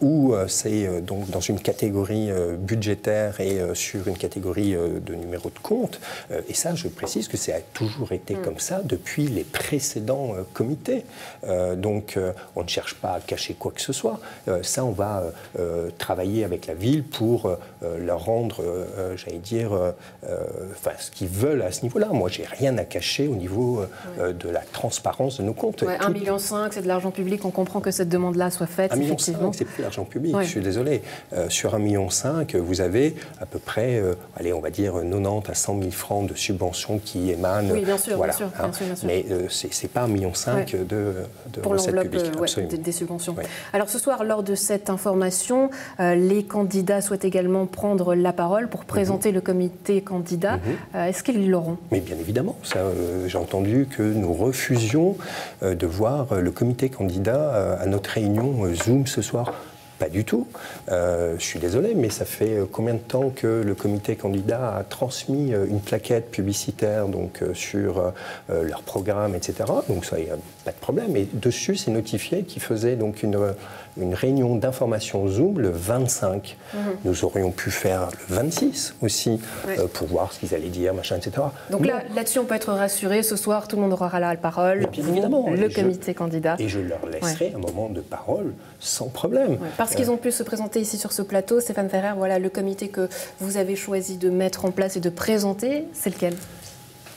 où c'est donc dans une catégorie budgétaire et sur une catégorie de numéro de compte. Et ça, je précise que ça a toujours été comme ça depuis les précédents comités. Donc, on ne cherche pas à cacher quoi que ce soit. Ça, on va travailler avec la ville pour leur rendre, j'allais dire, ce qu'ils veulent à ce niveau-là. Moi, j'ai rien à cacher au niveau de la transparence de nos comptes. 1,5 million, c'est de l'argent public. On comprend que cette demande-là soit faite, effectivement. 1,5 million, c'est plus l'argent public, je suis désolé. Sur 1,5 million, vous avez à peu près, on va dire 90 à 100 000 francs de subventions qui émanent. Oui, bien sûr, voilà, bien sûr. Mais ce n'est pas 1,5 million de pour recettes publiques. Des subventions. Oui. Alors ce soir, lors de cette information, les candidats souhaitent également prendre la parole pour présenter le comité candidat. Est-ce qu'ils l'auront? Mais bien évidemment. J'ai entendu que nous refusions de voir le comité candidat à notre réunion Zoom ce soir. Pas du tout. Je suis désolé, mais ça fait combien de temps que le comité candidat a transmis une plaquette publicitaire donc, sur leur programme, etc. Donc ça, il n'y a pas de problème. Et dessus, c'est notifié qu'ils faisaient donc une réunion d'information Zoom le 25. Nous aurions pu faire le 26 aussi, pour voir ce qu'ils allaient dire, machin, etc. Donc là-dessus, on peut être rassuré. Ce soir, tout le monde aura la parole. Bien évidemment. Le comité candidat. Et je leur laisserai un moment de parole sans problème. Parce qu'ils ont pu se présenter ici sur ce plateau. Stéphane Ferrer, voilà le comité que vous avez choisi de mettre en place et de présenter, c'est lequel?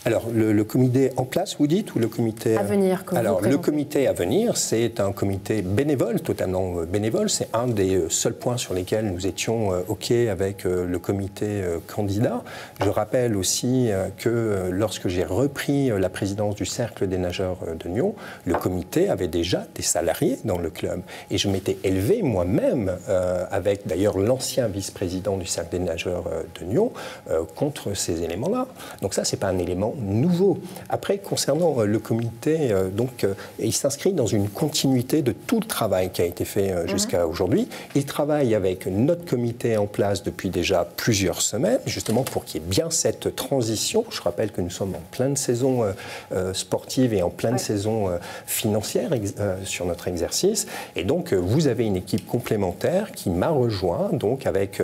Alors, le comité en place, vous dites, ou le comité... À venir, Alors, le comité à venir, c'est un comité bénévole, totalement bénévole. C'est un des seuls points sur lesquels nous étions OK avec le comité candidat. Je rappelle aussi que lorsque j'ai repris la présidence du Cercle des nageurs de Nyon, le comité avait déjà des salariés dans le club. Et je m'étais élevé moi-même, avec d'ailleurs l'ancien vice-président du Cercle des nageurs de Nyon, contre ces éléments-là. Donc ça, c'est pas un élément nouveau. Après, concernant le comité, il s'inscrit dans une continuité de tout le travail qui a été fait jusqu'à aujourd'hui. Il travaille avec notre comité en place depuis déjà plusieurs semaines, justement pour qu'il y ait bien cette transition. Je rappelle que nous sommes en pleine saison sportive et en pleine saison financière sur notre exercice. Et donc, vous avez une équipe complémentaire qui m'a rejoint, donc avec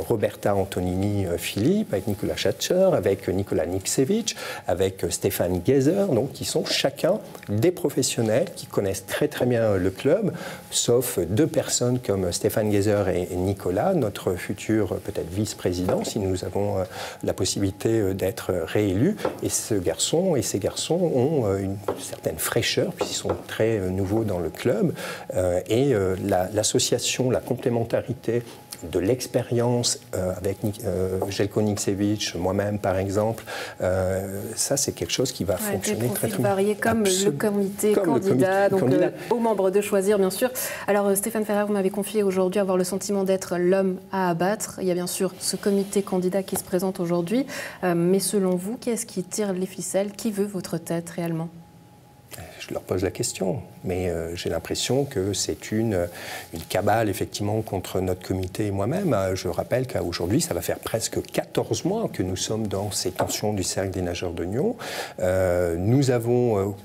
Roberta Antonini-Philippe, avec Nicolas Schatcher, avec Nicolas Niksevich, avec Stéphane Geiser, donc qui sont chacun des professionnels qui connaissent très très bien le club, sauf deux personnes comme Stéphane Geiser et Nicolas, notre futur peut-être vice-président, si nous avons la possibilité d'être réélus. Et ces garçons ont une certaine fraîcheur, puisqu'ils sont très nouveaux dans le club. Et l'association, la complémentarité de l'expérience avec Jelko Niksevich, moi-même par exemple, ça c'est quelque chose qui va fonctionner très très bien. Variés comme le comité candidat, donc aux membres de choisir bien sûr. Alors Stéphane Ferrer, vous m'avez confié aujourd'hui avoir le sentiment d'être l'homme à abattre. Il y a bien sûr ce comité candidat qui se présente aujourd'hui, mais selon vous, qui est-ce qui tire les ficelles? Qui veut votre tête réellement? Je leur pose la question, mais j'ai l'impression que c'est une cabale effectivement contre notre comité et moi-même. Je rappelle qu'aujourd'hui, ça va faire presque 14 mois que nous sommes dans ces tensions du Cercle des nageurs de Nyon. Nous avons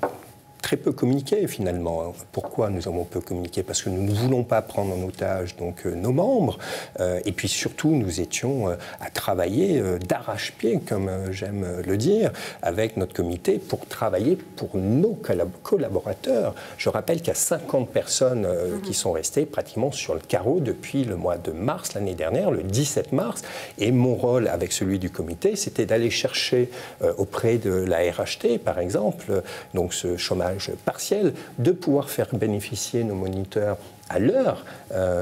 très peu communiqué finalement. Pourquoi nous avons peu communiqué? Parce que nous ne voulons pas prendre en otage donc, nos membres. Et puis surtout, nous étions à travailler d'arrache-pied, comme j'aime le dire, avec notre comité pour travailler pour nos collaborateurs. Je rappelle qu'il y a 50 personnes qui sont restées pratiquement sur le carreau depuis le mois de mars l'année dernière, le 17 mars. Et mon rôle avec celui du comité, c'était d'aller chercher auprès de la RHT, par exemple, donc ce chômage partiel, de pouvoir faire bénéficier nos moniteurs à l'heure,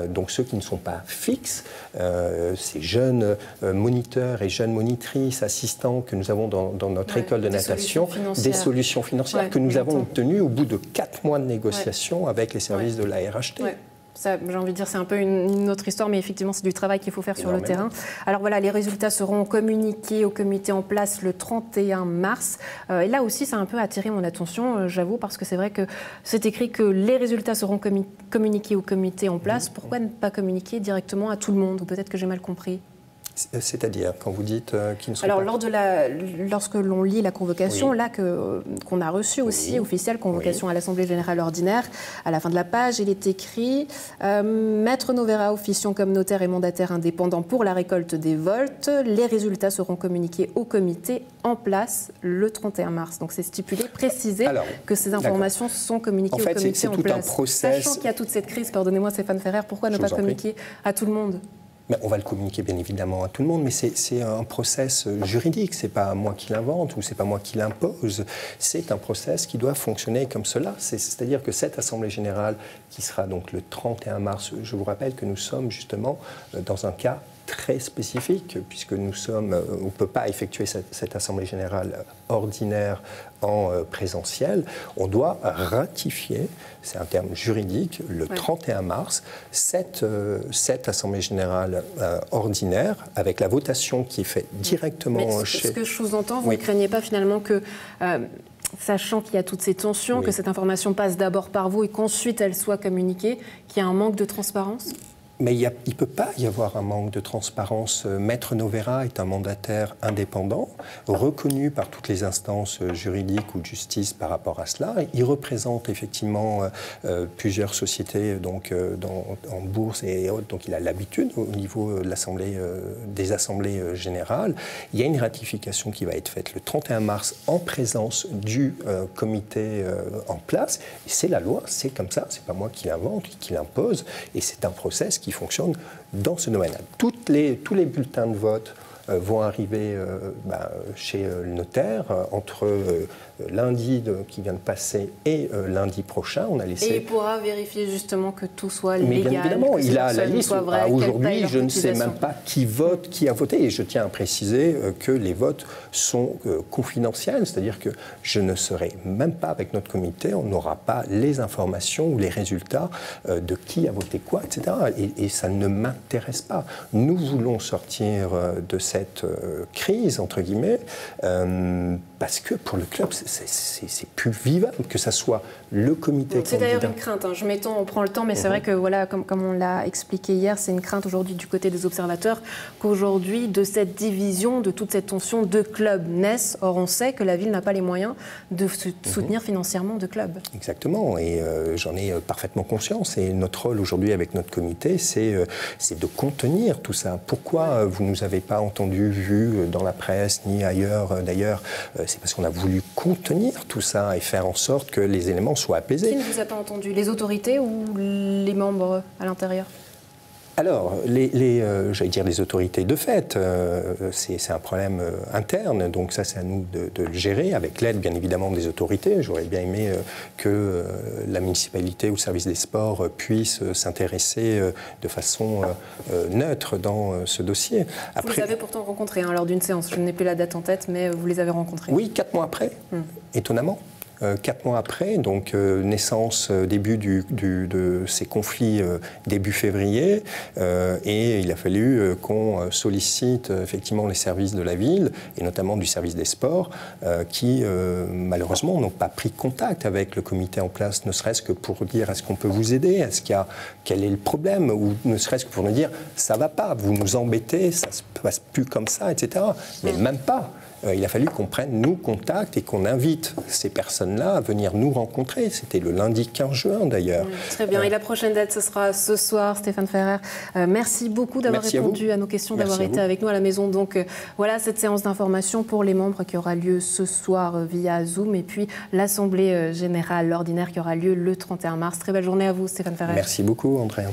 donc ceux qui ne sont pas fixes, ces jeunes moniteurs et jeunes monitrices, assistants que nous avons dans notre école de natation, des solutions financières que nous avons obtenues au bout de 4 mois de négociations avec les services de la RHT. J'ai envie de dire c'est un peu une autre histoire, mais effectivement c'est du travail qu'il faut faire sur le terrain. Alors voilà, les résultats seront communiqués au comité en place le 31 mars. Et là aussi ça a un peu attiré mon attention, j'avoue, parce que c'est vrai que c'est écrit que les résultats seront communiqués au comité en place. Pourquoi ne pas communiquer directement à tout le monde? Ou peut-être que j'ai mal compris. C'est-à-dire, quand vous dites qu'ils ne sont pas... Alors, lorsque l'on lit la convocation, là qu'on a reçue aussi, officielle, convocation à l'Assemblée Générale Ordinaire, à la fin de la page, il est écrit « Maître Novera officiant comme notaire et mandataire indépendant pour la récolte des volts. Les résultats seront communiqués au comité en place le 31 mars. » Donc c'est stipulé, précisé que ces informations sont communiquées au comité en place. Sachant qu'il y a toute cette crise, pardonnez-moi Stéphane Ferrer, pourquoi ne pas communiquer à tout le monde? On va le communiquer bien évidemment à tout le monde, mais c'est un process juridique, c'est pas moi qui l'invente ou c'est pas moi qui l'impose, c'est un process qui doit fonctionner comme cela. C'est-à-dire que cette Assemblée Générale qui sera donc le 31 mars, je vous rappelle que nous sommes justement dans un cas très spécifique, puisque on ne peut pas effectuer cette Assemblée Générale ordinaire en présentiel. On doit ratifier, c'est un terme juridique, le 31 mars, cette Assemblée Générale ordinaire, avec la votation qui est faite directement chez... Ce que je sous-entends, vous ne craignez pas finalement que... sachant qu'il y a toutes ces tensions, que cette information passe d'abord par vous et qu'ensuite elle soit communiquée, qu'il y a un manque de transparence? Mais il ne peut pas y avoir un manque de transparence. Maître Novera est un mandataire indépendant, reconnu par toutes les instances juridiques ou de justice par rapport à cela. Il représente effectivement plusieurs sociétés donc, en bourse et autres, donc il a l'habitude au niveau de des assemblées générales. Il y a une ratification qui va être faite le 31 mars en présence du comité en place. C'est la loi, c'est comme ça, c'est pas moi qui l'invente, qui l'impose, et c'est un process qui fonctionne dans ce domaine-là. Tous les bulletins de vote vont arriver chez le notaire entre lundi qui vient de passer et lundi prochain. On a laissé... Et il pourra vérifier justement que tout soit légal. Mais bien évidemment, il a la liste. Aujourd'hui, je ne sais même pas qui a voté. Et je tiens à préciser que les votes sont confidentiels, c'est-à-dire que je ne serai même pas avec notre comité, on n'aura pas les informations ou les résultats de qui a voté quoi, etc. Et ça ne m'intéresse pas. Nous voulons sortir de cette crise, entre guillemets, parce que pour le club, c'est plus vivable, que ça soit le comité candidat. C'est d'ailleurs une crainte, je m'étends, on prend le temps, mais c'est vrai que voilà, comme on l'a expliqué hier, c'est une crainte aujourd'hui du côté des observateurs qu'aujourd'hui, de cette division, de toute cette tension, deux clubs naissent. Or, on sait que la ville n'a pas les moyens de soutenir financièrement deux clubs. Exactement, et j'en ai parfaitement conscience. Et notre rôle aujourd'hui avec notre comité, c'est de contenir tout ça. Pourquoi vous ne nous avez pas entendu, vu dans la presse, ni ailleurs d'ailleurs? C'est parce qu'on a voulu contenir tout ça et faire en sorte que les éléments soient apaisés. Qui ne vous a pas entendu? Les autorités ou les membres à l'intérieur? Alors, j'allais dire les autorités de fait, c'est un problème interne, donc ça c'est à nous de le gérer, avec l'aide bien évidemment des autorités. J'aurais bien aimé que la municipalité ou le service des sports puisse s'intéresser de façon neutre dans ce dossier. Après, vous les avez pourtant rencontrés lors d'une séance, je n'ai plus la date en tête, mais vous les avez rencontrés. Oui, 4 mois après, étonnamment. 4 mois après, donc naissance, début de ces conflits début février, et il a fallu qu'on sollicite effectivement les services de la ville, et notamment du service des sports, qui malheureusement n'ont pas pris contact avec le comité en place, ne serait-ce que pour dire est-ce qu'on peut vous aider, quel est le problème, ou ne serait-ce que pour nous dire ça va pas, vous nous embêtez, ça se passe plus comme ça, etc. Mais même pas. Il a fallu qu'on prenne, nous, contact et qu'on invite ces personnes-là à venir nous rencontrer. C'était le lundi 15 juin, d'ailleurs. Oui, très bien. Et la prochaine date, ce sera ce soir, Stéphane Ferrer. Merci beaucoup d'avoir répondu à nos questions, d'avoir été avec nous à la maison. Donc, voilà cette séance d'information pour les membres qui aura lieu ce soir via Zoom. Et puis, l'Assemblée générale ordinaire qui aura lieu le 31 mars. Très belle journée à vous, Stéphane Ferrer. Merci beaucoup, Andréa.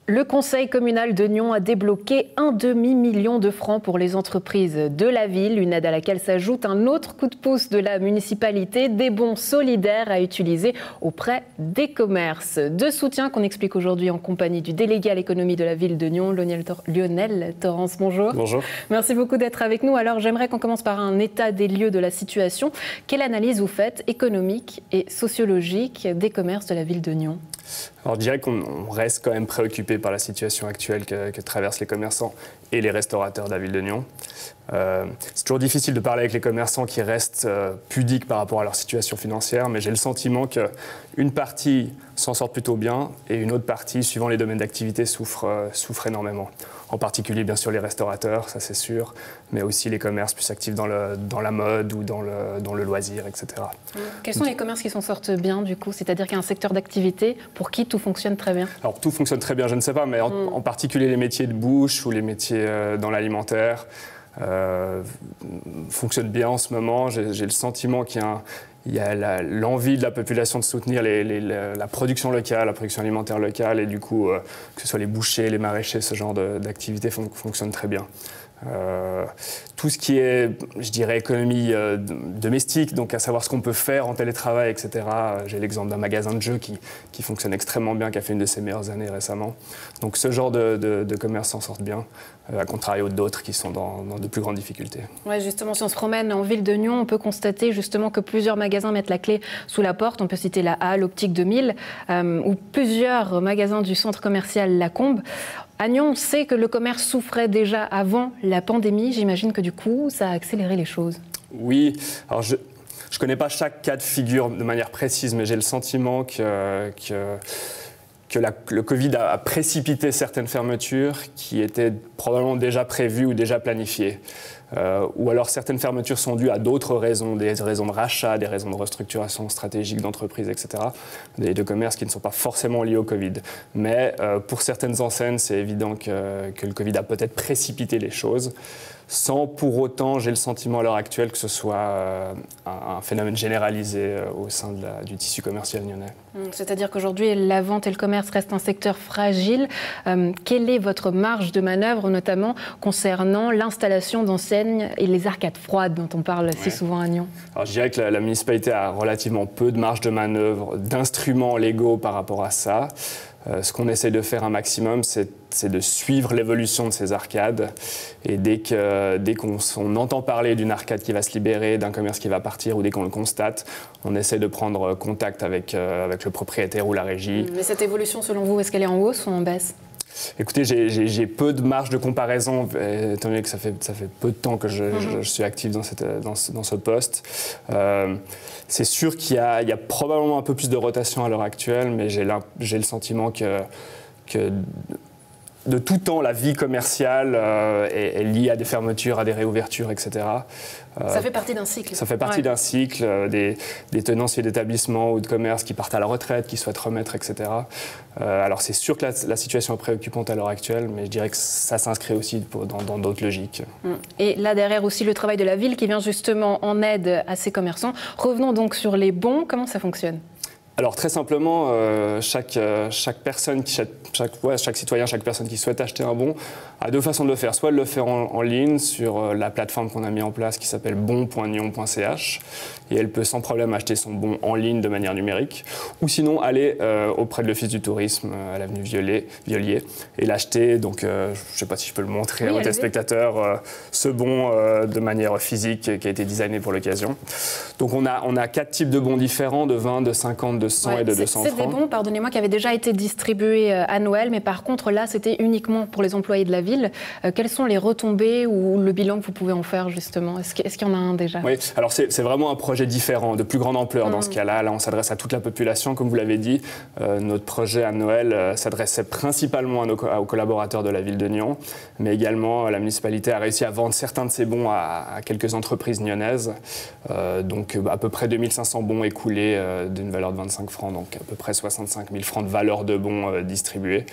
Le conseil communal de Nyon a débloqué 1,5 million de francs pour les entreprises de la ville, une aide à laquelle s'ajoute un autre coup de pouce de la municipalité, des bons solidaires à utiliser auprès des commerces. De soutien qu'on explique aujourd'hui en compagnie du délégué à l'économie de la ville de Nyon, Lionel Torrance. Bonjour. Bonjour. Merci beaucoup d'être avec nous. Alors j'aimerais qu'on commence par un état des lieux de la situation. Quelle analyse vous faites, économique et sociologique, des commerces de la ville de Nyon ? Alors, je dirais qu'on reste quand même préoccupé par la situation actuelle que traversent les commerçants et les restaurateurs de la ville de Nyon. C'est toujours difficile de parler avec les commerçants qui restent pudiques par rapport à leur situation financière, mais j'ai le sentiment qu'une partie s'en sort plutôt bien et une autre partie, suivant les domaines d'activité, souffre énormément. En particulier, bien sûr, les restaurateurs, ça c'est sûr, mais aussi les commerces plus actifs dans la mode ou dans le loisir, etc. Quels sont les commerces qui s'en sortent bien, du coup? C'est-à-dire qu'il y a un secteur d'activité pour qui tout fonctionne très bien? Alors, tout fonctionne très bien, je ne sais pas, mais en particulier les métiers de bouche ou les métiers dans l'alimentaire fonctionnent bien en ce moment. J'ai le sentiment qu'il y a l'envie de la population de soutenir la production locale, la production alimentaire locale, et du coup, que ce soit les bouchers, les maraîchers, ce genre d'activité fonctionne très bien. Tout ce qui est, je dirais, économie domestique, donc à savoir ce qu'on peut faire en télétravail, etc. J'ai l'exemple d'un magasin de jeux qui fonctionne extrêmement bien, qui a fait une de ses meilleures années récemment. Donc ce genre de commerce s'en sort bien, à contrario d'autres qui sont dans de plus grandes difficultés. Ouais, justement, si on se promène en ville de Nyon, on peut constater justement que plusieurs magasins mettent la clé sous la porte. On peut citer la Halle, Optique 2000, ou plusieurs magasins du centre commercial La Combe. À Nyon, on sait que le commerce souffrait déjà avant la pandémie. J'imagine que du coup, ça a accéléré les choses. Oui, alors je ne connais pas chaque cas de figure de manière précise, mais j'ai le sentiment que le Covid a précipité certaines fermetures qui étaient probablement déjà prévues ou déjà planifiées. Ou alors certaines fermetures sont dues à d'autres raisons, des raisons de rachat, des raisons de restructuration stratégique d'entreprises, etc., de commerces qui ne sont pas forcément liés au Covid. Mais pour certaines enseignes, c'est évident que le Covid a peut-être précipité les choses, sans pour autant, j'ai le sentiment à l'heure actuelle que ce soit un phénomène généralisé au sein du tissu commercial nyonnais. C'est-à-dire qu'aujourd'hui, la vente et le commerce restent un secteur fragile. Quelle est votre marge de manœuvre, notamment concernant l'installation d'enseignes et les arcades froides dont on parle si souvent à Nyon? Alors, je dirais que la municipalité a relativement peu de marge de manœuvre, d'instruments légaux par rapport à ça. Ce qu'on essaie de faire un maximum, c'est de suivre l'évolution de ces arcades. Et dès qu'on entend parler d'une arcade qui va se libérer, d'un commerce qui va partir, ou dès qu'on le constate, on essaie de prendre contact avec le propriétaire ou la régie. Mais cette évolution, selon vous, est-ce qu'elle est en hausse ou en baisse ? Écoutez, j'ai peu de marge de comparaison, étant donné que ça fait peu de temps que je suis actif dans ce poste. C'est sûr qu'il y a probablement un peu plus de rotation à l'heure actuelle, mais j'ai le sentiment que de tout temps, la vie commerciale est liée à des fermetures, à des réouvertures, etc. Ça fait partie d'un cycle. Ça fait partie d'un cycle, des tenanciers d'établissements ou de commerce qui partent à la retraite, qui souhaitent remettre, etc. Alors c'est sûr que la situation est préoccupante à l'heure actuelle, mais je dirais que ça s'inscrit aussi dans d'autres logiques. Et là derrière aussi le travail de la ville qui vient justement en aide à ces commerçants. Revenons donc sur les bons, comment ça fonctionne ? Alors très simplement, chaque citoyen, chaque personne qui souhaite acheter un bon a deux façons de le faire. Soit de le faire en ligne sur la plateforme qu'on a mis en place qui s'appelle bon.nyon.ch et elle peut sans problème acheter son bon en ligne de manière numérique. Ou sinon aller auprès de l'Office du tourisme à l'avenue Violier et l'acheter. Donc je ne sais pas si je peux le montrer à vos téléspectateurs, ce bon de manière physique qui a été designé pour l'occasion. Donc on a 4 types de bons différents, de 20, de 50, de 100 et de 200 francs. C'est des bons, pardonnez-moi, qui avaient déjà été distribués à Noël, mais par contre là c'était uniquement pour les employés de la ville. Quelles sont les retombées ou le bilan que vous pouvez en faire justement ? Est-ce qu'il y en a un déjà ? Oui, alors c'est vraiment un projet différent, de plus grande ampleur dans ce cas-là. Là on s'adresse à toute la population, comme vous l'avez dit. Notre projet à Noël s'adressait principalement aux collaborateurs de la ville de Nyon, mais également la municipalité a réussi à vendre certains de ses bons à quelques entreprises nyonnaises. Donc à peu près 2500 bons écoulés d'une valeur de 25 francs, donc à peu près 65 000 francs de valeur de bons distribués.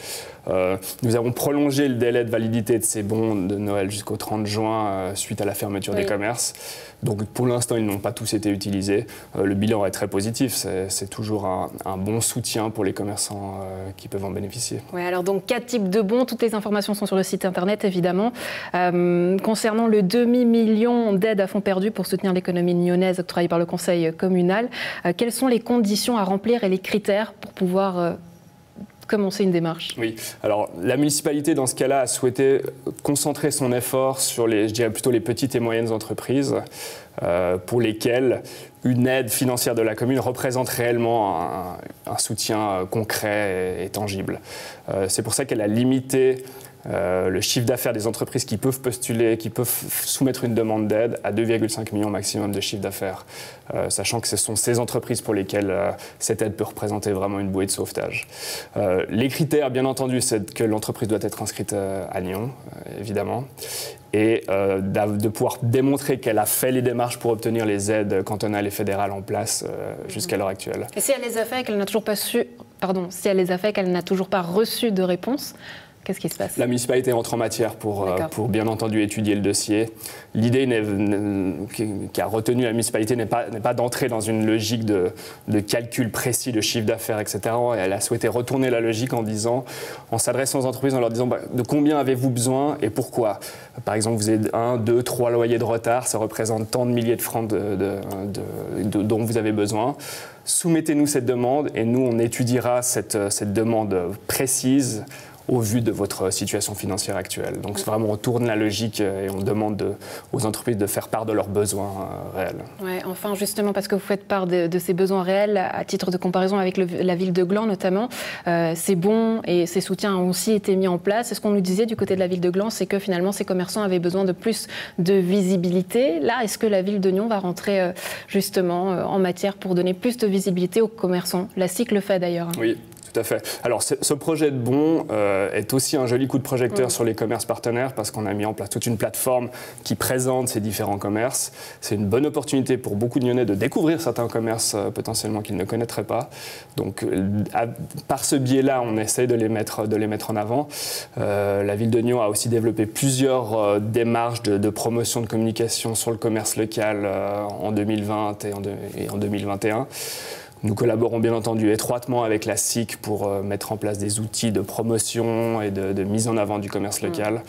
Nous avons prolongé le délai de validité de ces bons de Noël jusqu'au 30 juin suite à la fermeture des commerces. Donc pour l'instant, ils n'ont pas tous été utilisés. Le bilan est très positif. C'est toujours un bon soutien pour les commerçants qui peuvent en bénéficier. Oui, alors donc 4 types de bons. Toutes les informations sont sur le site internet, évidemment. Concernant le demi-million d'aides à fonds perdus pour soutenir l'économie nyonnaise octroyée par le conseil communal, quelles sont les conditions à remplir et les critères pour pouvoir commencer une démarche? Oui, alors la municipalité dans ce cas-là a souhaité concentrer son effort sur je dirais plutôt les petites et moyennes entreprises pour lesquelles une aide financière de la commune représente réellement un soutien concret et tangible. C'est pour ça qu'elle a limité le chiffre d'affaires des entreprises qui peuvent postuler, qui peuvent soumettre une demande d'aide à 2,5 millions maximum de chiffre d'affaires, sachant que ce sont ces entreprises pour lesquelles cette aide peut représenter vraiment une bouée de sauvetage. Les critères, bien entendu, c'est que l'entreprise doit être inscrite à Nyon, évidemment, et de pouvoir démontrer qu'elle a fait les démarches pour obtenir les aides cantonales et fédérales en place jusqu'à l'heure actuelle. Et si elle les a fait et qu'elle n'a toujours pas si elle les a fait et qu'elle n'a toujours pas reçu de réponse, qu'est-ce qui se passe? La municipalité entre en matière pour bien entendu étudier le dossier. L'idée qui a retenu la municipalité n'est pas d'entrer dans une logique de calcul précis de chiffre d'affaires, etc. Elle a souhaité retourner la logique en s'adressant aux entreprises, en leur disant de combien avez-vous besoin et pourquoi. Par exemple, vous avez 1, 2, 3 loyers de retard, ça représente tant de milliers de francs dont vous avez besoin. Soumettez-nous cette demande et nous, on étudiera cette demande précise au vu de votre situation financière actuelle. Donc vraiment, on tourne la logique et on demande aux entreprises de faire part de leurs besoins réels. Ouais, enfin, justement, parce que vous faites part de ces besoins réels, à titre de comparaison avec la ville de Gland notamment, ces bons et ces soutiens ont aussi été mis en place. Et ce qu'on nous disait du côté de la ville de Gland, c'est que finalement, ces commerçants avaient besoin de plus de visibilité. Là, est-ce que la ville de Nyon va rentrer justement en matière pour donner plus de visibilité aux commerçants? La SIC le fait d'ailleurs. Oui. Tout à fait. Alors, ce projet de bon est aussi un joli coup de projecteur sur les commerces partenaires parce qu'on a mis en place toute une plateforme qui présente ces différents commerces. C'est une bonne opportunité pour beaucoup de Nyonnais de découvrir certains commerces potentiellement qu'ils ne connaîtraient pas. Donc, par ce biais-là, on essaie de les mettre en avant. La ville de Nyon a aussi développé plusieurs démarches de promotion de communication sur le commerce local en 2020 et en 2021. Nous collaborons bien entendu étroitement avec la SIC pour mettre en place des outils de promotion et de mise en avant du commerce local.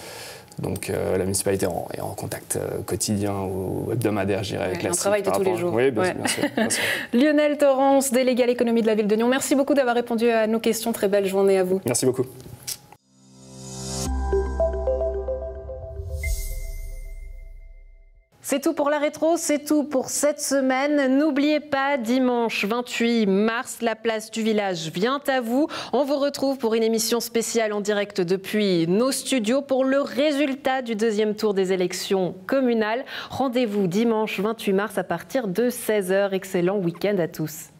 Donc la municipalité est en contact quotidien ou hebdomadaire, je dirais, avec la SIC. Un travail de tous les jours. Oui, bien sûr. Lionel Torrance, délégué à l'économie de la ville de Nyon, merci beaucoup d'avoir répondu à nos questions. Très belle journée à vous. Merci beaucoup. C'est tout pour la rétro, c'est tout pour cette semaine. N'oubliez pas, dimanche 28 mars, la place du village vient à vous. On vous retrouve pour une émission spéciale en direct depuis nos studios pour le résultat du deuxième tour des élections communales. Rendez-vous dimanche 28 mars à partir de 16h. Excellent week-end à tous.